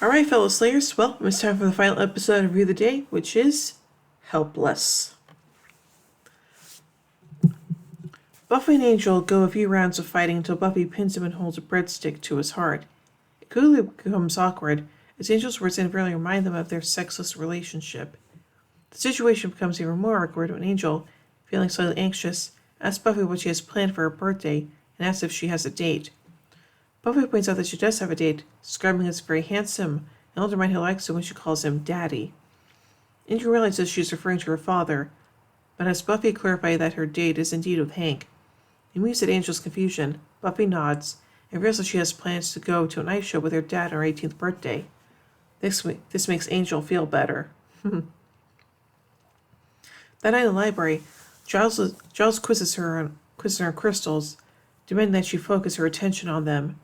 Alright, fellow Slayers, well, it's time for the final episode of Review of the Day, which is Helpless. Buffy and Angel go a few rounds of fighting until Buffy pins him and holds a breadstick to his heart. It quickly becomes awkward, as Angel's words inadvertently remind them of their sexless relationship. The situation becomes even more awkward when Angel, feeling slightly anxious, asks Buffy what she has planned for her birthday and asks if she has a date. Buffy points out that she does have a date, describing him as very handsome, and older man who likes it when she calls him Daddy. Angel realizes she's referring to her father, but has Buffy clarify that her date is indeed with Hank. Amused at Angel's confusion, Buffy nods and reveals that she has plans to go to an ice show with her dad on her 18th birthday. This makes Angel feel better. That night in the library, Giles quizzes her on crystals, demanding that she focus her attention on them.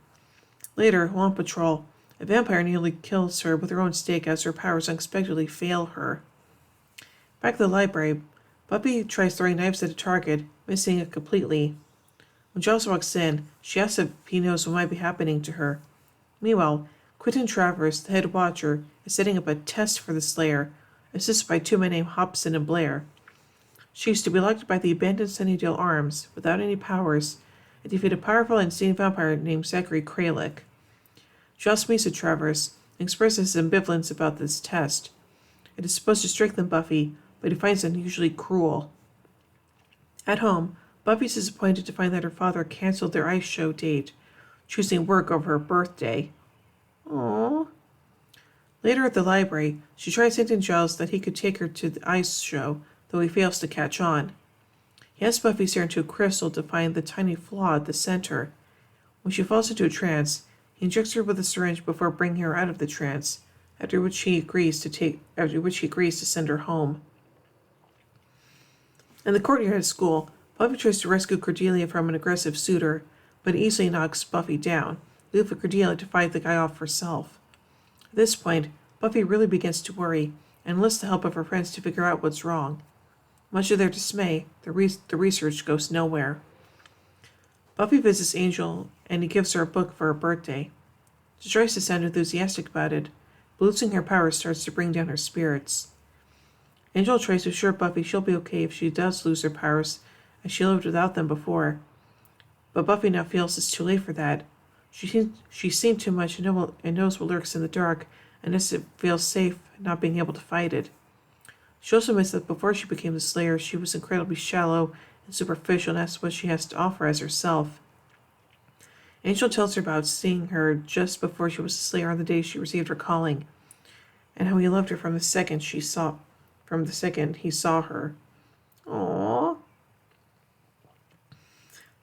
Later, while on patrol, a vampire nearly kills her with her own stake as her powers unexpectedly fail her. Back at the library, Buffy tries throwing knives at a target, missing it completely. When Giles walks in, she asks if he knows what might be happening to her. Meanwhile, Quentin Travers, the head watcher, is setting up a test for the Slayer, assisted by two men named Hobson and Blair. She is to be locked by the abandoned Sunnydale Arms, without any powers, and defeat a powerful and insane vampire named Zachary Kralik. Giles meets with Travers and expresses his ambivalence about this test. It is supposed to strengthen Buffy, but he finds it unusually cruel. At home, Buffy is disappointed to find that her father canceled their ice show date, choosing work over her birthday. Aww. Later at the library, she tries hinting Giles that he could take her to the ice show, though he fails to catch on. He asks Buffy to stare into a crystal to find the tiny flaw at the center. When she falls into a trance, he injects her with a syringe before bringing her out of the trance, after which he agrees to send her home. In the courtyard of school, Buffy tries to rescue Cordelia from an aggressive suitor, but easily knocks Buffy down, leaving for Cordelia to fight the guy off herself. At this point, Buffy really begins to worry, and enlists the help of her friends to figure out what's wrong. Much to their dismay, the research goes nowhere. Buffy visits Angel, and he gives her a book for her birthday. She tries to sound enthusiastic about it, but losing her powers starts to bring down her spirits. Angel tries to assure Buffy she'll be okay if she does lose her powers, as she lived without them before. But Buffy now feels it's too late for that. She's seen too much and knows what lurks in the dark, and doesn't feel safe not being able to fight it. She also admits that before she became the Slayer, she was incredibly shallow and superficial, and that's what she has to offer as herself. Angel tells her about seeing her just before she was a Slayer on the day she received her calling, and how he loved her from the second he saw her. Aww.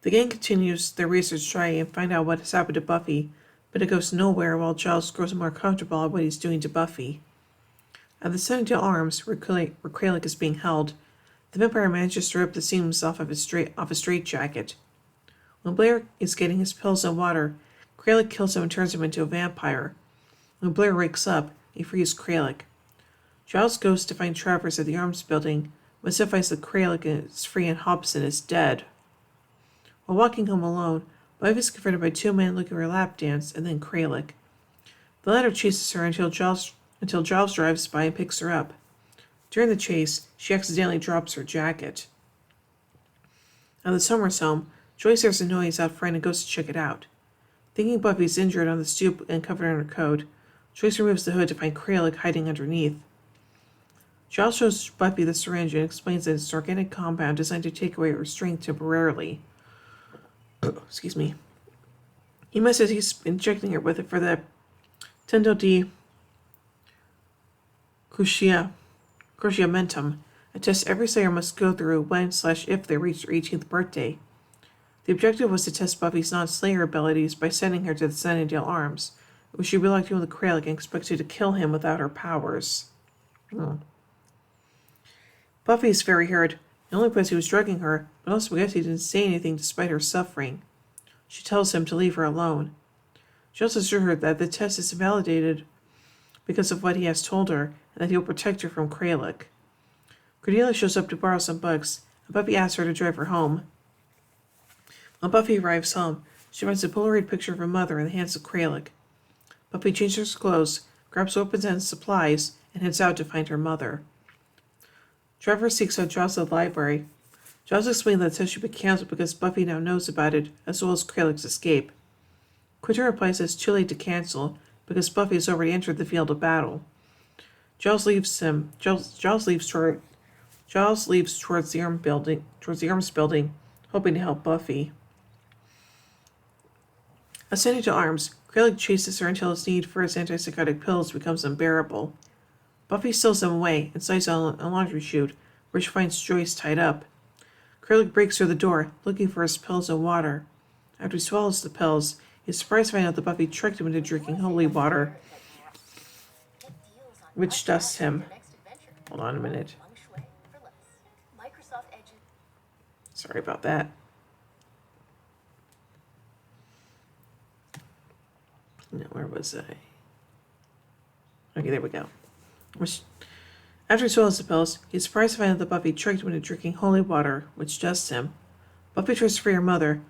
The gang continues their research, trying and find out what has happened to Buffy, but it goes nowhere while Giles grows more comfortable at what he's doing to Buffy. At the Sunnydale Arms, where Kralik is being held, the vampire manages to rip the seams off his straitjacket. When Blair is getting his pills and water, Kralik kills him and turns him into a vampire. When Blair wakes up, he frees Kralik. Giles goes to find Travers at the Arms building, but still finds that Kralik is free and Hobson is dead. While walking home alone, Buffy is confronted by two men looking for a lap dance, and then Kralik. The latter chases her until Giles drives by and picks her up. During the chase, she accidentally drops her jacket. At the Summers home, Joyce hears a noise out front and goes to check it out. Thinking Buffy's injured on the stoop and covered in her coat, Joyce removes the hood to find Kralik hiding underneath. Giles shows Buffy the syringe and explains that it's an organic compound designed to take away her strength temporarily. Excuse me. He mentions he's injecting her with it for the Tendo di Cruciamentum, a test every Slayer must go through when/if they reach their 18th birthday. The objective was to test Buffy's non-Slayer abilities by sending her to the Sunnydale Arms, where she relocked in with Kralik and expected to kill him without her powers. Buffy is very hurt, not only because he was drugging her, but also because he didn't say anything despite her suffering. She tells him to leave her alone. She also assures her that the test is validated because of what he has told her, and that he will protect her from Kralik. Cordelia shows up to borrow some books, and Buffy asks her to drive her home. When Buffy arrives home, she finds a Polaroid picture of her mother in the hands of Kralik. Buffy changes her clothes, grabs weapons and supplies, and heads out to find her mother. Trevor seeks out Giles at the library. Giles explains that the test should be canceled because Buffy now knows about it, as well as Krallick's escape. Quentin replies that it's too late to cancel because Buffy has already entered the field of battle. Giles leaves towards the arms building, hoping to help Buffy. Ascending to arms, Krallick chases her until his need for his antipsychotic pills becomes unbearable. Buffy steals them away and slides on a laundry chute, where she finds Joyce tied up. Krallick breaks through the door, looking for his pills and water. After he swallows the pills, he's surprised to find out that Buffy tricked him into drinking holy water, which dusts him. Hold on a minute. Sorry about that. No, where was I? Okay, there we go. After he swallows the pills, he's surprised to find out that Buffy tricked him into drinking holy water, which dusts him. Buffy tries to free her mother,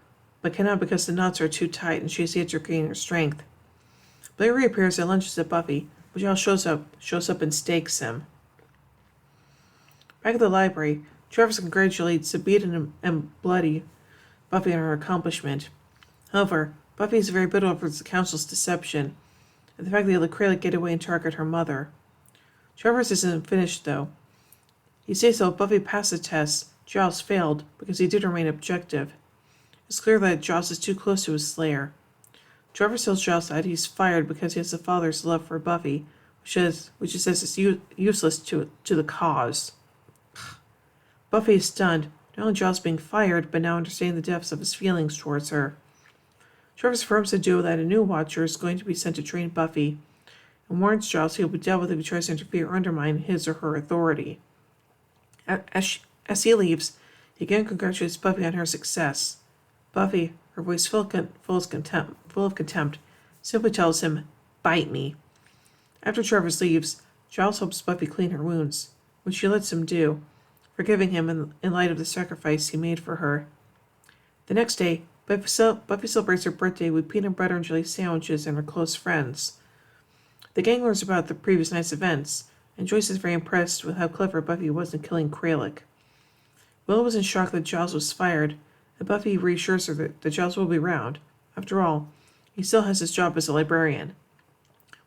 but cannot because the knots are too tight and she has yet to regain her strength. Blair reappears and lunges at Buffy, but Giles shows up and stakes him. Back at the library, Travis congratulates the beaten and bloody Buffy on her accomplishment. However, Buffy is very bitter over the Council's deception, and the fact that they let Krallick get away and target her mother. Travis isn't finished, though. He says that if Buffy passed the test, Giles failed because he did remain objective. It's clear that Giles is too close to his slayer. Travis tells Giles that he's fired because he has the father's love for Buffy, which he says is useless to the cause. Buffy is stunned, not only Giles being fired, but now understanding the depths of his feelings towards her. Travis affirms to duo that a new Watcher is going to be sent to train Buffy, and warns Giles he will be dealt with if he tries to interfere or undermine his or her authority. As he leaves, he again congratulates Buffy on her success. Buffy, her voice full of contempt, simply tells him, "Bite me." After Travis leaves, Giles helps Buffy clean her wounds, which she lets him do, forgiving him in light of the sacrifice he made for her. The next day, Buffy celebrates her birthday with peanut butter and jelly sandwiches and her close friends. The gang learns about the previous night's events, and Joyce is very impressed with how clever Buffy was in killing Krallick. Willow was in shock that Giles was fired, and Buffy reassures her that Giles will be around. After all, he still has his job as a librarian.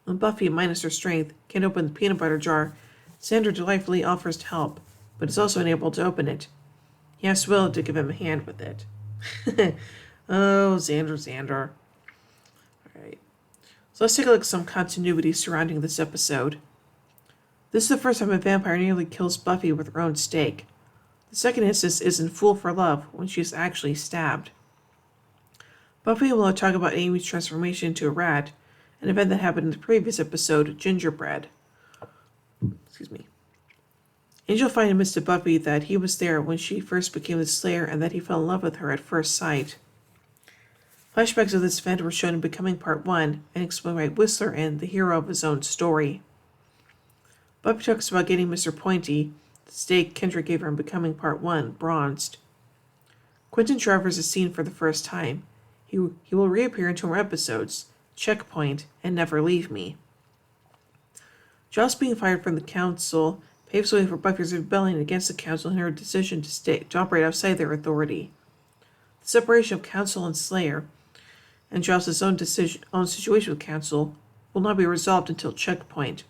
When Buffy, minus her strength, can't open the peanut butter jar, Xander delightfully offers to help, but is also unable to open it. He asks Willow to give him a hand with it. Oh, Xander. Alright. So let's take a look at some continuity surrounding this episode. This is the first time a vampire nearly kills Buffy with her own stake. The second instance is in Fool for Love, when she is actually stabbed. Buffy will talk about Amy's transformation into a rat, an event that happened in the previous episode, Gingerbread. Excuse me. Angel finally admits to Buffy that he was there when she first became the Slayer and that he fell in love with her at first sight. Flashbacks of this event were shown in Becoming Part 1 and explained by Whistler and the hero of his own story. Buffy talks about getting Mr. Pointy, the stake Kendrick gave her in Becoming Part 1, bronzed. Quentin Travers is seen for the first time. He will reappear in 2 more episodes, Checkpoint and Never Leave Me. Giles being fired from the Council paves the way for Buffy's rebellion against the Council and her decision to operate outside their authority. The separation of Council and Slayer, and Giles' own situation with Council, will not be resolved until Checkpoint.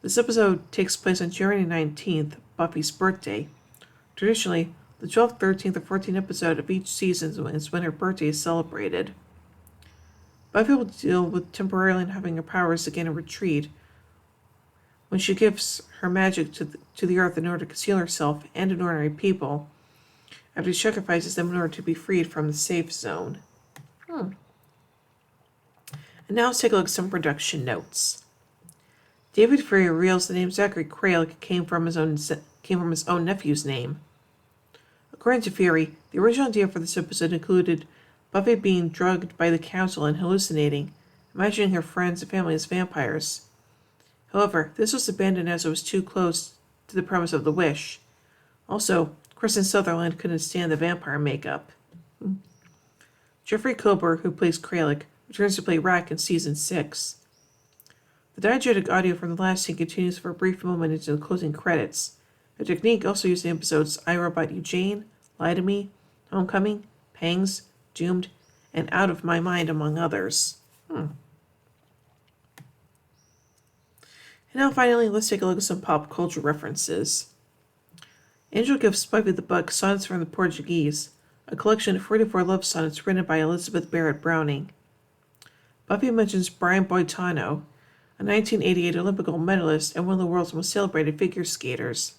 This episode takes place on January 19th, Buffy's birthday. Traditionally, the 12th, 13th, or 14th episode of each season is when her birthday is celebrated. Buffy will deal with temporarily having her powers again in retreat when she gives her magic to the earth in order to conceal herself and an ordinary people, after she sacrifices them in order to be freed from the safe zone. And now let's take a look at some production notes. David Fury reveals the name Zachary Krallick came from his own nephew's name. According to Fury, the original idea for this episode included Buffy being drugged by the Council and hallucinating, imagining her friends and family as vampires. However, this was abandoned as it was too close to the premise of The Wish. Also, Kristen Sutherland couldn't stand the vampire makeup. Jeffrey Kober, who plays Krallick, returns to play Rack in Season 6. The diegetic audio from the last scene continues for a brief moment into the closing credits. A technique also used in episodes I, Robot You Jane, Lie to Me, Homecoming, Pangs, Doomed, and Out of My Mind, among others. And now finally, let's take a look at some pop culture references. Angel gives Buffy the book Sonnets from the Portuguese, a collection of 44 love sonnets written by Elizabeth Barrett Browning. Buffy mentions Brian Boitano, a 1988 Olympic gold medalist and one of the world's most celebrated figure skaters.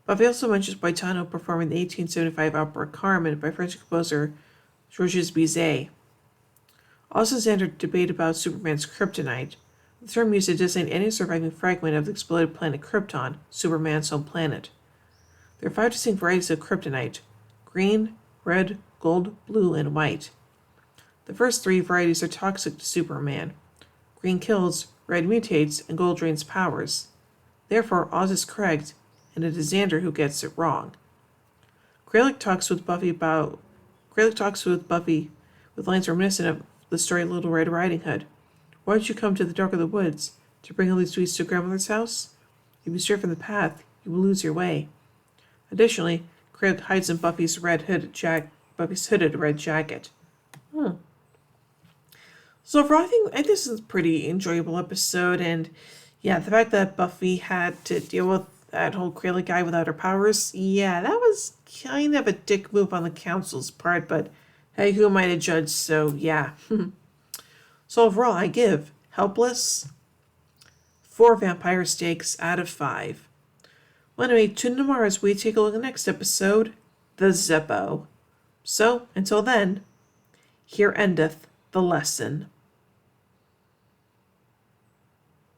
Buffy also mentions Boitano performing the 1875 opera Carmen by French composer Georges Bizet. Also, Xander debate about Superman's kryptonite, the term used to designate any surviving fragment of the exploded planet Krypton, Superman's home planet. There are 5 distinct varieties of kryptonite: green, red, gold, blue, and white. The first 3 varieties are toxic to Superman. Green kills, red mutates, and gold drains powers. Therefore, Oz is correct, and it is Xander who gets it wrong. Greylock talks with Buffy with lines reminiscent of the story of Little Red Riding Hood. Why did you come to the dark of the woods? To bring all these sweets to grandmother's house? If you stray from the path, you will lose your way. Additionally, Greylock hides in Buffy's hooded red jacket. So overall, I think this is a pretty enjoyable episode, and yeah, the fact that Buffy had to deal with that whole Greylock guy without her powers, yeah, that was kind of a dick move on the council's part, but hey, who am I to judge, so yeah. So overall, I give Helpless 4 vampire steaks out of 5. Well, anyway, tune in tomorrow as we take a look at the next episode, The Zeppo. So, until then, here endeth the lesson.